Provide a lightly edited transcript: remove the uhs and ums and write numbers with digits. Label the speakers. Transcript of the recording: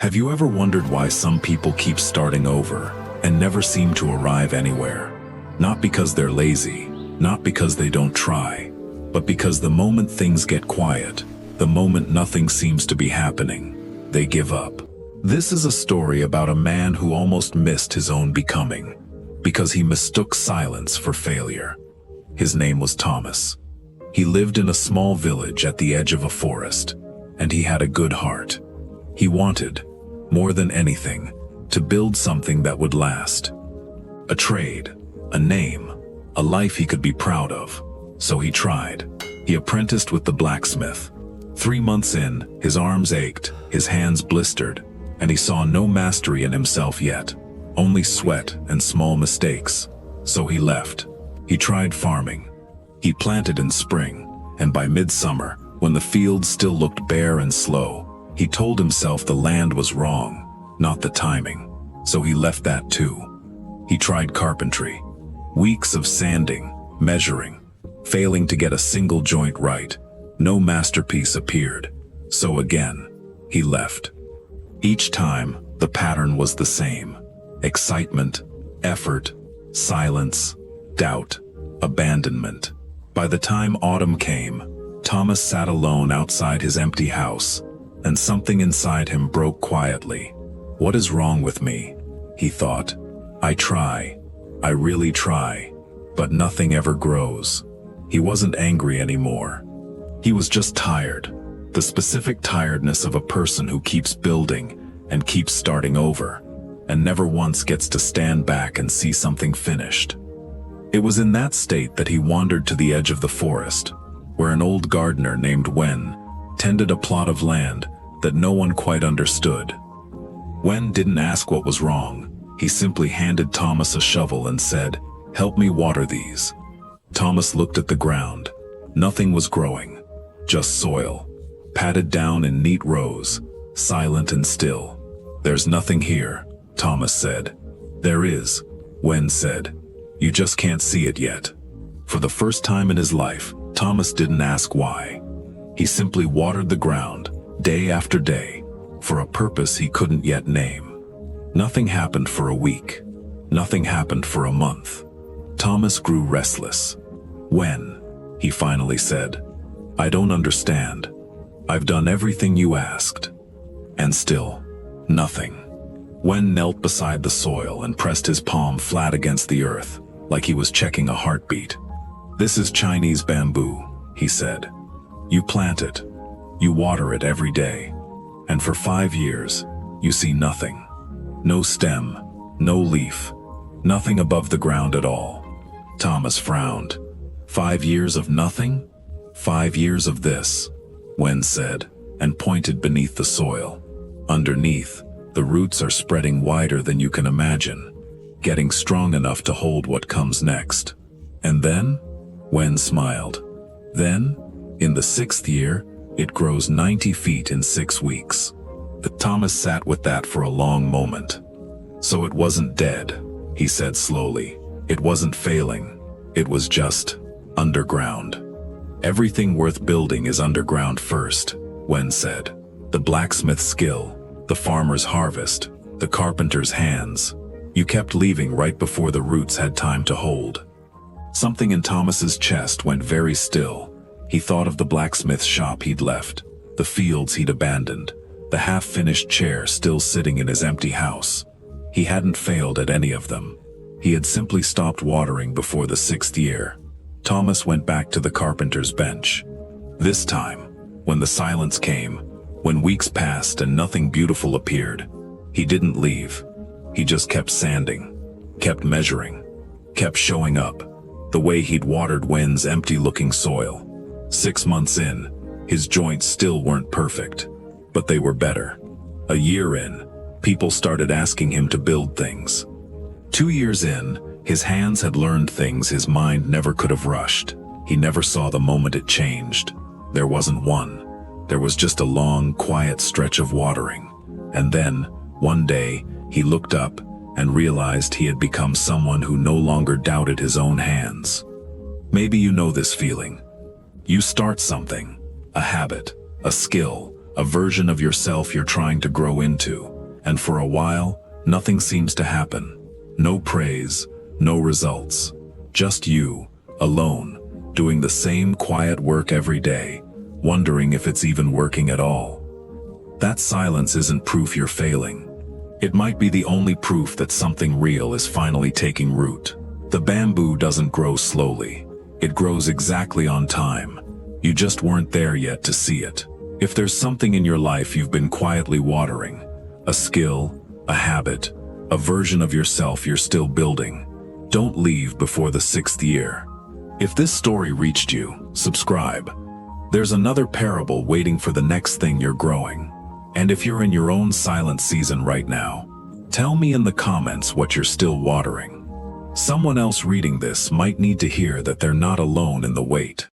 Speaker 1: Have you ever wondered why some people keep starting over and never seem to arrive anywhere? Not because they're lazy, not because they don't try, but because the moment things get quiet, the moment nothing seems to be happening, they give up. This is a story about a man who almost missed his own becoming because he mistook silence for failure. His name was Thomas. He lived in a small village at the edge of a forest, and he had a good heart. He wanted, more than anything, to build something that would last. A trade, a name, a life he could be proud of. So he tried. He apprenticed with the blacksmith. 3 months in, his arms ached, his hands blistered, and he saw no mastery in himself yet, only sweat and small mistakes. So he left. He tried farming. He planted in spring, and by midsummer, when the fields still looked bare and slow, he told himself the land was wrong, not the timing. So he left that too. He tried carpentry. Weeks of sanding, measuring, failing to get a single joint right. No masterpiece appeared. So again, he left. Each time, the pattern was the same. Excitement, effort, silence, doubt, abandonment. By the time autumn came, Thomas sat alone outside his empty house, and something inside him broke quietly. What is wrong with me? He thought. I try. I really try. But nothing ever grows. He wasn't angry anymore. He was just tired. The specific tiredness of a person who keeps building and keeps starting over, and never once gets to stand back and see something finished. It was in that state that he wandered to the edge of the forest, where an old gardener named Wen tended a plot of land that no one quite understood. Wen didn't ask what was wrong. He simply handed Thomas a shovel and said, "Help me water these." Thomas looked at the ground. Nothing was growing, just soil, patted down in neat rows, silent and still. "There's nothing here," Thomas said. "There is," Wen said. "You just can't see it yet." For the first time in his life, Thomas didn't ask why. He simply watered the ground, day after day, for a purpose he couldn't yet name. Nothing happened for a week. Nothing happened for a month. Thomas grew restless. "Wen," he finally said, "I don't understand. I've done everything you asked." And still, nothing. Wen knelt beside the soil and pressed his palm flat against the earth, like he was checking a heartbeat. "This is Chinese bamboo," he said. "You plant it. You water it every day. And for 5 years, you see nothing. No stem, no leaf, nothing above the ground at all." Thomas frowned. 5 years of nothing? 5 years of this, Wen said, and pointed beneath the soil. Underneath, the roots are spreading wider than you can imagine, getting strong enough to hold what comes next. And then? Wen smiled. Then, in the 6th year, it grows 90 feet in 6 weeks. Thomas sat with that for a long moment. So it wasn't dead, he said slowly. It wasn't failing. It was just underground. Everything worth building is underground first, Wen said. The blacksmith's skill, the farmer's harvest, the carpenter's hands. You kept leaving right before the roots had time to hold. Something in Thomas's chest went very still. He thought of the blacksmith's shop he'd left, the fields he'd abandoned, the half-finished chair still sitting in his empty house. He hadn't failed at any of them. He had simply stopped watering before the 6th year. Thomas went back to the carpenter's bench. This time, when the silence came, when weeks passed and nothing beautiful appeared, he didn't leave. He just kept sanding, kept measuring, kept showing up, the way he'd watered Wen's empty-looking soil. 6 months in, his joints still weren't perfect, but they were better. A year in, people started asking him to build things. 2 years in, his hands had learned things his mind never could have rushed. He never saw the moment it changed. There wasn't one. There was just a long, quiet stretch of watering. And then, one day, he looked up and realized he had become someone who no longer doubted his own hands. Maybe you know this feeling. You start something, a habit, a skill, a version of yourself you're trying to grow into, and for a while, nothing seems to happen. No praise, no results. Just you, alone, doing the same quiet work every day, wondering if it's even working at all. That silence isn't proof you're failing. It might be the only proof that something real is finally taking root. The bamboo doesn't grow slowly. It grows exactly on time. You just weren't there yet to see it. If there's something in your life you've been quietly watering, a skill, a habit, a version of yourself you're still building, don't leave before the 6th year. If this story reached you, subscribe. There's another parable waiting for the next thing you're growing. And if you're in your own silent season right now, tell me in the comments what you're still watering. Someone else reading this might need to hear that they're not alone in the wait.